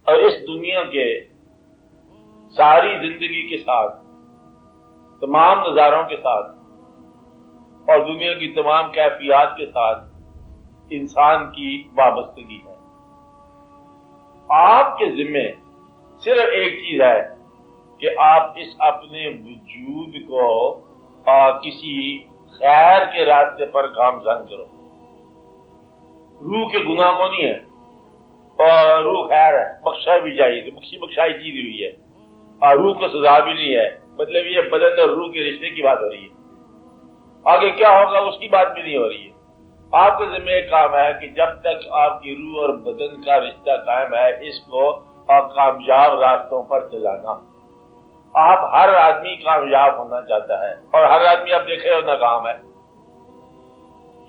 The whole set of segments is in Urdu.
اور اس دنیا کے ساری زندگی کے ساتھ، تمام نظاروں کے ساتھ اور دنیا کی تمام کیفیات کے ساتھ انسان کی وابستگی ہے۔ آپ کے ذمے صرف ایک چیز ہے کہ آپ اس اپنے وجود کو کسی خیر کے راستے پر گامزن کرو۔ روح کے گناہ کو نہیں ہے، اور روح خیر ہے، بخشا بھی چاہیے، بخشائی چیز ہوئی ہے، اور روح کو سزا بھی نہیں ہے۔ مطلب یہ بدن اور روح کے رشتے کی بات ہو رہی ہے، آگے کیا ہوگا اس کی بات بھی نہیں ہو رہی ہے۔ آپ کے ذمہ ایک کام ہے کہ جب تک آپ کی روح اور بدن کا رشتہ قائم ہے، اس کو کامیاب راستوں پر چلانا۔ آپ ہر آدمی کامیاب ہونا چاہتا ہے، اور ہر آدمی آپ دیکھے ہو ناکام ہے۔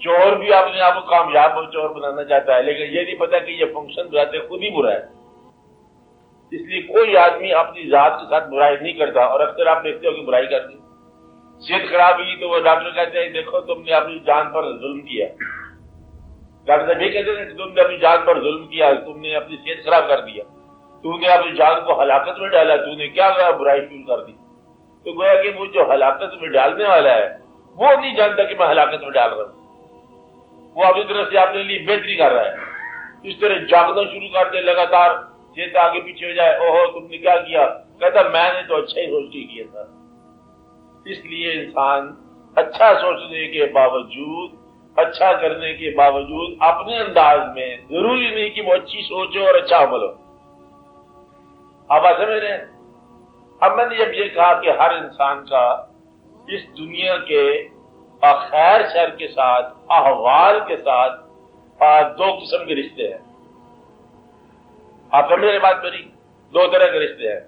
چور بھی اپنے آپ کو کامیاب اور چور بنانا چاہتا ہے، لیکن یہ نہیں پتا کہ یہ فنکشن بناتے خود ہی برا ہے۔ اس لیے کوئی آدمی اپنی ذات کے ساتھ برائی نہیں کرتا، اور اکثر آپ دیکھتے ہو کہ برائی کرتے ہیں۔ صحت خراب ہوئی تو وہ ڈاکٹر کہتے ہیں دیکھو تم نے اپنی جان پر ظلم کیا۔ ڈاکٹر صاحب یہ کہتے ہیں کہ تم نے اپنی جان پر ظلم کیا، تم نے اپنی صحت خراب کر دیا، تم نے اپنی جان کو ہلاکت میں ڈالا، تم نے کیا برائی شروع کر دی۔ تو گویا کہ وہ جو ہلاکت میں ڈالنے والا ہے وہ نہیں جانتا کہ میں ہلاکت میں ڈال رہا ہوں، وہ اپنی طرف سے اپنے لیے بہتری کر رہا ہے۔ اس طرح جاگنا شروع کر دے لگاتار، صحت آگے پیچھے ہو جائے، اوہو تم نے کیا کیا، کہتا میں نے تو اچھا ہی سوچ کے کیا تھا۔ اس لیے انسان اچھا سوچنے کے باوجود، اچھا کرنے کے باوجود اپنے انداز میں، ضروری نہیں کہ وہ اچھی سوچ ہو اور اچھا عمل ہو۔ آپ بات سمجھ رہے ہیں؟ اب میں نے جب یہ کہا کہ ہر انسان کا اس دنیا کے خیر شر کے ساتھ، احوال کے ساتھ دو قسم کے رشتے ہیں۔ آپ سمجھ رہے بات میری؟ دو طرح کے رشتے ہیں۔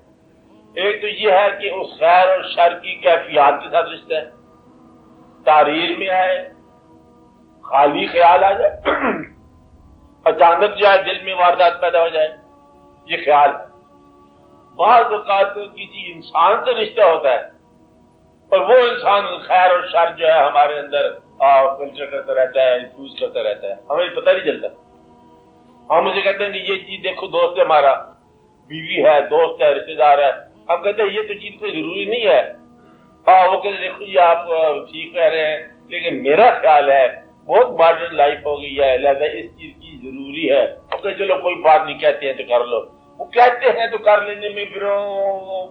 ایک تو یہ ہے کہ اس خیر اور شر کی کیفیات کے ساتھ رشتہ ہے، تحریر میں آئے، خالی خیال آ جائے، اچانک جو ہے دل میں واردات پیدا ہو جائے، یہ خیال ہے۔ بعض اوقات کسی انسان سے رشتہ ہوتا ہے، اور وہ انسان خیر اور شر جو ہے ہمارے اندر فلٹر کرتا رہتا ہے، انفیوز کرتا رہتا ہے، ہمیں پتہ نہیں چلتا۔ ہم مجھے کہتے ہیں کہ یہ چیز دیکھو دوست ہے ہمارا، بیوی ہے، دوست ہے، رشتے دار ہے، ہم کہتے ہیں یہ تو چیز کوئی ضروری نہیں ہے۔ وہ کہتے ہیں دیکھو یہ آپ ٹھیک کہہ رہے ہیں، لیکن میرا خیال ہے بہت ماڈرن لائف ہو گئی ہے، لہذا اس چیز کی ضروری ہے۔ کہ چلو کوئی بات نہیں، کہتے ہیں تو کر لو۔ وہ کہتے ہیں تو کر لینے میں پھر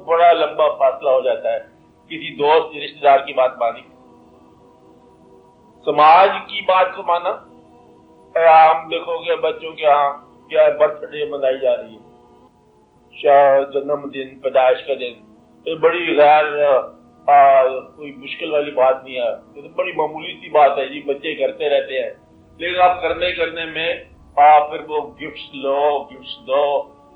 بڑا لمبا فاصلہ ہو جاتا ہے۔ کسی دوست رشتے دار کی بات مانی، سماج کی بات کو مانا۔ ہم دیکھو گے بچوں کے ہاں کیا برتھ ڈے منائی جا رہی ہے، جنم دن، پیدائش کا دن، یہ بڑی غیر کوئی مشکل والی بات نہیں ہے، یہ تو بڑی معمولی سی بات ہے جی، بچے کرتے رہتے ہیں۔ لیکن آپ کرنے میں پھر وہ گفٹس لو، گفٹس دو،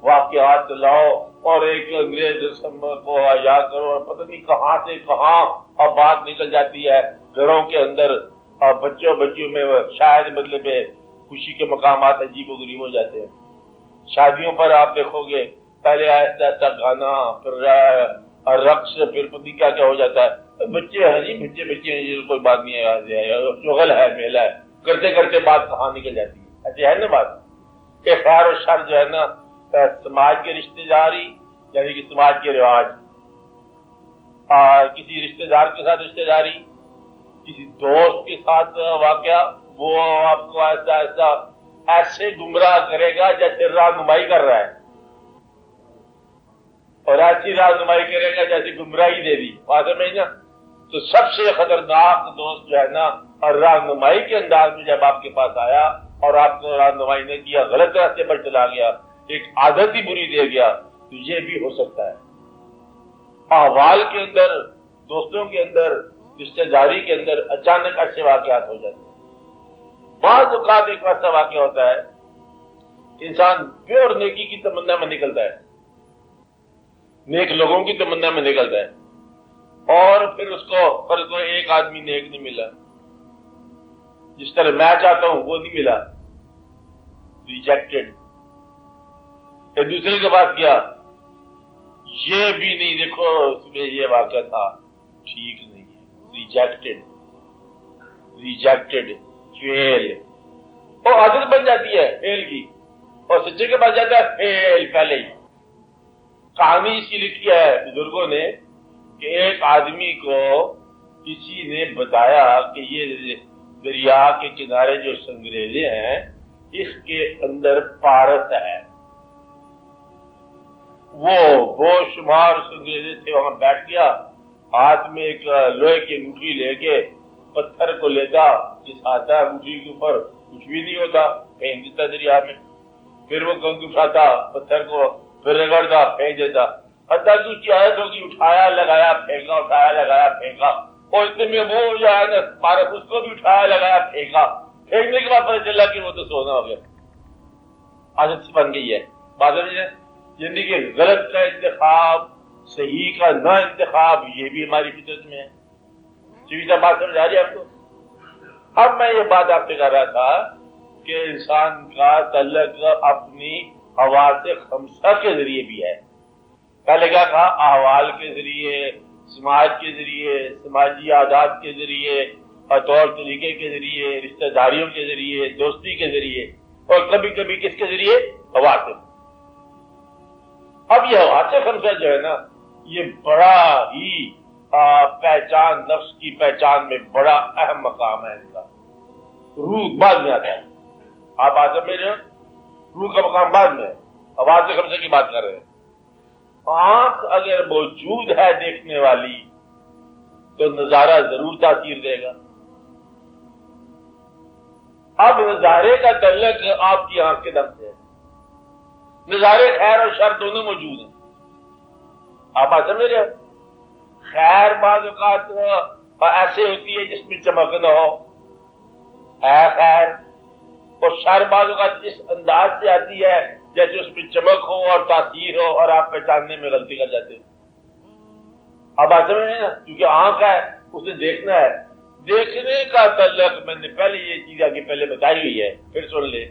واقعات لاؤ، اور ایک انگریز رسم کو یاد کرو، اور پتہ نہیں کہاں سے کہاں بات نکل جاتی ہے گھروں کے اندر، اور بچوں میں شاید مطلب خوشی کے مقامات عجیب و غریب ہو جاتے ہیں۔ شادیوں پر آپ دیکھو گے پہلے آہستہ آہستہ گانا، پھر رقص، پھر پتہ کیا کیا ہو جاتا ہے۔ بچے ہیں جی، بچے ہیں جی، کوئی بات نہیں ہے، شغل ہے، میلہ ہے، کرتے بات کہاں نکل جاتی ہے۔ ایسے ہے نا بات کہ خیر اور شر جو ہے نا سماج کے رشتے داری، یعنی کہ سماج کے رواج، کسی رشتے دار کے ساتھ رشتے داری، کسی دوست کے ساتھ واقعہ، وہ آپ کو ایسا ایسے گمراہ کرے گا جیسے رہنمائی کر رہا ہے، اور ایسی رہنمائی کرے گا جیسے گمراہی دے دی۔ بات سمجھ نا؟ تو سب سے خطرناک دوست جو ہے نا، اور رہنمائی کے انداز میں جب آپ کے پاس آیا اور آپ کو رہنمائی نے کیا، غلط راستے پر چلا گیا، ایک عادت ہی بری دے گیا، تو یہ بھی ہو سکتا ہے۔ احوال کے اندر، دوستوں کے اندر، رشتہ داری کے اندر اچانک ایسے واقعات ہو جاتے ہیں۔ بعض اوقات ایک ایسا واقعہ ہوتا ہے، انسان پیور نیکی کی تمنا میں نکلتا ہے، نیک لوگوں کی تمنا میں نکلتا ہے، اور پھر اس کو ایک آدمی نیک نہیں ملا، جس طرح میں چاہتا ہوں وہ نہیں ملا، ریجیکٹڈ۔ پھر دوسرے کے پاس گیا، یہ بھی نہیں، دیکھو اس میں یہ واقعہ تھا، ٹھیک نہیں ہے، ریجیکٹڈ، فیل۔ وہ عادت بن جاتی ہے فیل کی، اور سچے کے پاس جاتا ہے فیل پہلے ہی. کہانی اس کی لکھی ہے بزرگوں نے کہ ایک آدمی کو کسی نے بتایا کہ یہ دریا کے کنارے جو سنگریزے ہیں اس کے اندر پارس ہے. وہ بے شمار سنگریزے تھے، وہاں بیٹھ گیا، ہاتھ میں ایک لوہے کی انگوٹھی لے کے پتھر کو لیتا، گھساتا انگوٹھی کے اوپر، کچھ بھی نہیں ہوتا، پھینک دیتا دریا میں. پھر وہ اٹھاتا پتھر کو، پھر رگڑتا، پھینک دیتا. حتیٰ کہ اس کی عادت ہوگی اٹھایا لگایا پھینکا، اٹھایا لگایا پھینکا، اور اتنے میں وہ جو ہے نا پارس اس کو بھی اٹھایا لگایا پھینکا. پھینکنے کے بعد پتہ چلا کہ وہ تو سونا ہو گیا. عادت سے بن گئی ہے. بات ہے یعنی کہ غلط کا انتخاب، صحیح کا نہ انتخاب، یہ بھی ہماری فطرت میں ہے. چیزیں بات سمجھ آ رہی ہے آپ کو؟ اب میں یہ بات آپ سے کر رہا تھا کہ انسان کا تعلق اپنی حواس خمسہ کے ذریعے بھی ہے. پہلے کیا کہا؟ احوال کے ذریعے، سماج کے ذریعے، سماجی عادات کے ذریعے، اور طور طریقے کے ذریعے، رشتہ داریوں کے ذریعے، دوستی کے ذریعے، اور کبھی کبھی کس کے ذریعے؟ حواس. اب یہ حواس خمسہ جو ہے نا یہ بڑا ہی پہچان، نفس کی پہچان میں بڑا اہم مقام ہے ان کا. روح بعد میں آتا ہے. آپ آج سمجھ رہے ہو؟ روح کا مقام بعد میں ہے. حواس خمسہ کی بات کر رہے ہیں. آنکھ اگر موجود ہے دیکھنے والی تو نظارہ ضرور تاثیر دے گا. اب نظارے کا تعلق آپ کی آنکھ کے دم سے ہے. نظارے خیر اور شر دونوں موجود ہیں. آپ آج سمجھ رہے ہو؟ خیر بعض اوقات ایسے ہوتی ہے جس میں چمک نہ ہو، ہے خیر، اور شر بعض اوقات اس انداز سے آتی ہے جیسے اس میں چمک ہو اور تاثیر ہو اور آپ پہچاننے میں غلطی کر جاتے ہو. اب آپ سمجھ رہے ہیں نا، کیونکہ آنکھ ہے اسے دیکھنا ہے. دیکھنے کا تعلق میں نے پہلے یہ چیز آگے پہلے بتائی ہوئی ہے، پھر سن لے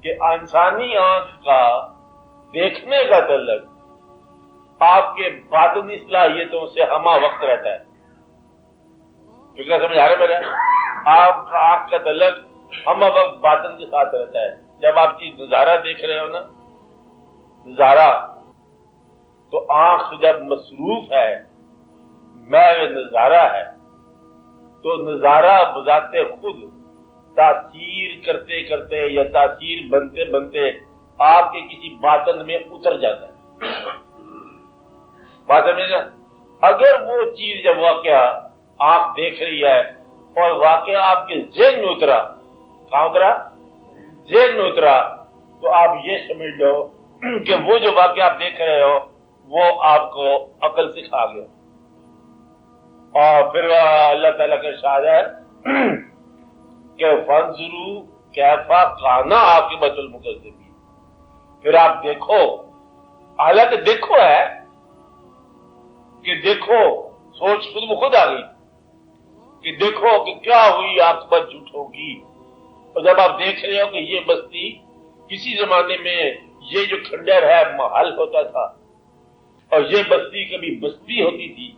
کہ انسانی آنکھ کا دیکھنے کا تعلق آپ کے باطنی صلاحیتوں سے ہمہ وقت رہتا ہے. کیونکہ سمجھ آ رہا ہے میرا؟ آپ کا آنکھ کا تعلق ہمہ وقت باطن کے ساتھ رہتا ہے. جب آپ چیز نظارہ دیکھ رہے ہو نا، نظارہ، تو آنکھ جب مصروف ہے، میں نظارہ ہے، تو نظارہ بذات خود تاثیر کرتے کرتے یا تاثیر بنتے بنتے آپ کے کسی باطن میں اتر جاتا ہے. بات ہے نا؟ اگر وہ چیز جب واقعہ آپ دیکھ رہی ہے اور واقعہ آپ کے ذہن میں اترا، کہاں اترا؟ ذہن میں اترا، تو آپ یہ سمجھ لو کہ وہ جو واقعہ آپ دیکھ رہے ہو وہ آپ کو عقل سے کھا گیا. اور پھر اللہ تعالیٰ کا ارشاد ہے کہ فانظروا کیف کان عاقبۃ المکذبین. پھر آپ دیکھو، حالانکہ دیکھو ہے کہ دیکھو، سوچ خود بخود آ گئی کہ دیکھو کہ کیا ہوئی عاقبت جھوٹوں کی. اور جب آپ دیکھ رہے ہو کہ یہ بستی کسی زمانے میں یہ جو کھنڈر ہے محل ہوتا تھا، اور یہ بستی کبھی بستی ہوتی تھی،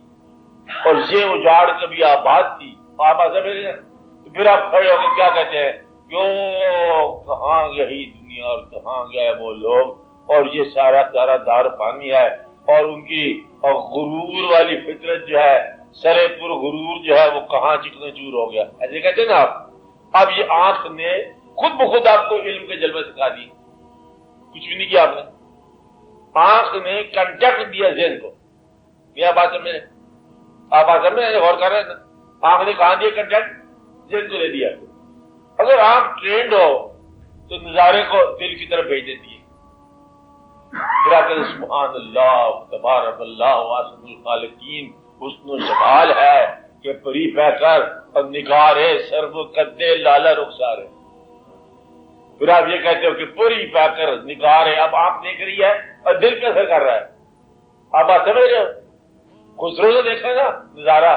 اور یہ اجاڑ کبھی آباد تھی، آپ آ سمجھ رہے ہیں، تو پھر آپ کھڑے ہو کے کیا کہتے ہیں؟ کیوں کہاں گئی دنیا اور کہاں گئے وہ لوگ، اور یہ سارا سارا دار پانی ہے، اور ان کی غرور والی فطرت جو ہے، سرے پر غرور جو ہے وہ کہاں چکنا چور ہو گیا. ایسے کہتے ہیں نا آپ. اب یہ آنکھ نے خود بخود آپ کو علم کے جلوے سکھا دی، کچھ بھی نہیں کیا آپ نے. آنکھ نے کنٹیکٹ دیا ذہن کو. یہ بات سمجھ رہے؟ آپ بات سمجھ رہے؟ غور کر رہے ہیں نا؟ آنکھ نے کہاں دیا کنٹیکٹ؟ ذہن کو دے دیا. اگر آنکھ ٹرینڈ ہو تو نظارے کو دل کی طرف بھیج دیتی ہے. سبحان اللہ تبارک اللہ احسن الخالقین، حسن و جمال ہے کہ پری پہ کر اور نگارے سرو قدے لالا رخسارے. پھر آپ یہ کہتے ہو کہ پوری پہ کر نگارے. اب آپ دیکھ رہی ہے اور دل پہ اثر کر رہا ہے. آپ بات سمجھ رہے ہو؟ خسرو نے دیکھا نا نظارہ،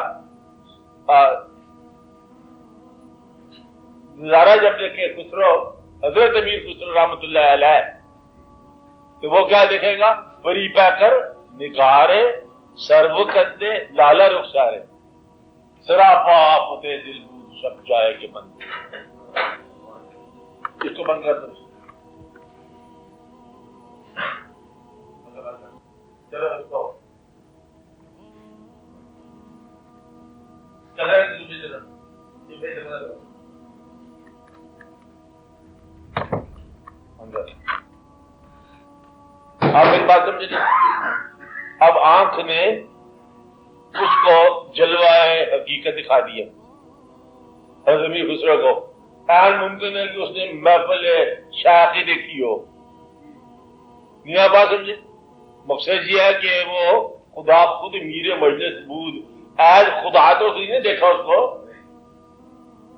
نظارہ جب دیکھے خسرو، حضرت امیر خسرو رحمۃ اللہ علیہ، تو وہ کیا دیکھے گا؟ پری پہ کر نگارے سرو قدے لالا رخسارے، سراپا فتح دل بود شب جائے کہ بند. اس کو بند کر دو. آپ میری بات سمجھے نہیں؟ اب آنکھ نے اس کو جلوہ حقیقت دکھا دیا حضرت امیر خسرو کو. ایان ممکن ہے کہ اس نے محفل شاعری دیکھی ہو. نہیں بات سمجھے؟ مقصد یہ ہے کہ وہ خدا خود میر مجلس بود ایز خدا تو نہیں دیکھا اس کو.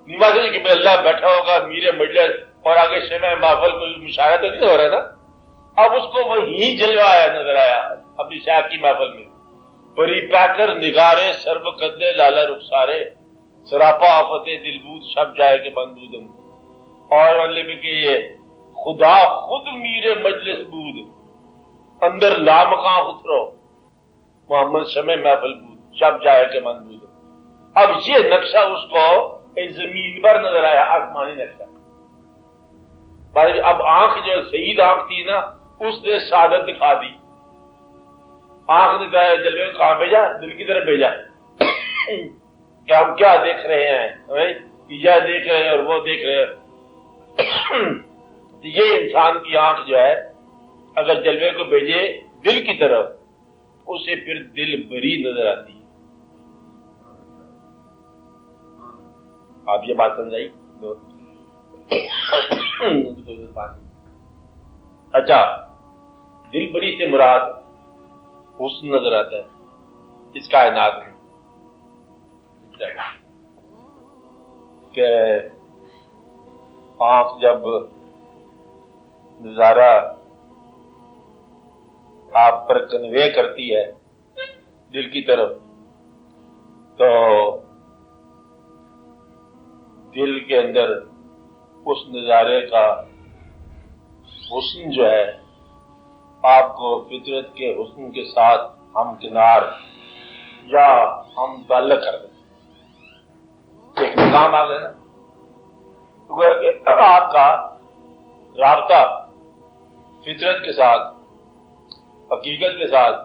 نہیں بات سمجھے کہ اللہ بیٹھا ہوگا میر مجلس اور آگے شمع محفل کوئی مشاہدہ تو نہیں ہو رہا نا. اب اس کو وہی جلوہ آیا نظر آیا اپنی شاعر کی محفل میں. پری پیکر نگارے سرب قدے لالا رخسارے سراپا آفت دلبود شب جائے کے بندودم. اور مطلب کہ یہ خدا خود میر مجلس بود اندر لامکاں خسرو محمد شمع محفل بود شب جائے کے بندودم. اب یہ نقشہ اس کو زمین پر نظر آیا آسمانی نقشہ. اب آنکھ جو سعید آنکھ تھی نا اس نے سعادت دکھا دی. آنکھ نے جلوے کو کہاں بھیجا؟ دل کی طرف بھیجا کہ ہم کیا دیکھ رہے ہیں، یہ دیکھ رہے ہیں اور وہ دیکھ رہے ہیں. یہ انسان کی آنکھ جو ہے اگر جلوے کو بھیجے دل کی طرف اسے پھر دل بری نظر آتی ہے. آپ یہ بات سمجھائی؟ اچھا، دل بری سے مراد حسن نظر آتا ہے اس کائنات میں کہ آنکھ جب نظارہ آپ پر کنوے کرتی ہے دل کی طرف تو دل کے اندر اس نظارے کا حسن جو ہے آپ کو فطرت کے حسن کے ساتھ ہم کنار یا ہم تعلق کر دیں. ایک نظام آ گیا نا، آپ کا رابطہ فطرت کے ساتھ حقیقت کے ساتھ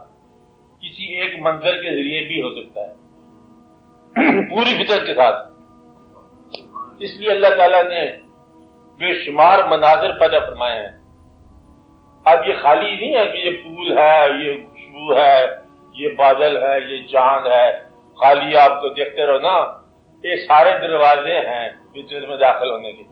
کسی ایک منظر کے ذریعے بھی ہو سکتا ہے پوری فطرت کے ساتھ. اس لیے اللہ تعالیٰ نے بے شمار مناظر پیدا فرمائے ہیں. اب یہ خالی نہیں ہے کہ یہ پھول ہے، یہ خوشبو ہے، یہ بادل ہے، یہ چاند ہے، خالی آپ کو دیکھتے رہو نا. یہ سارے دروازے ہیں فطرت میں داخل ہونے کے.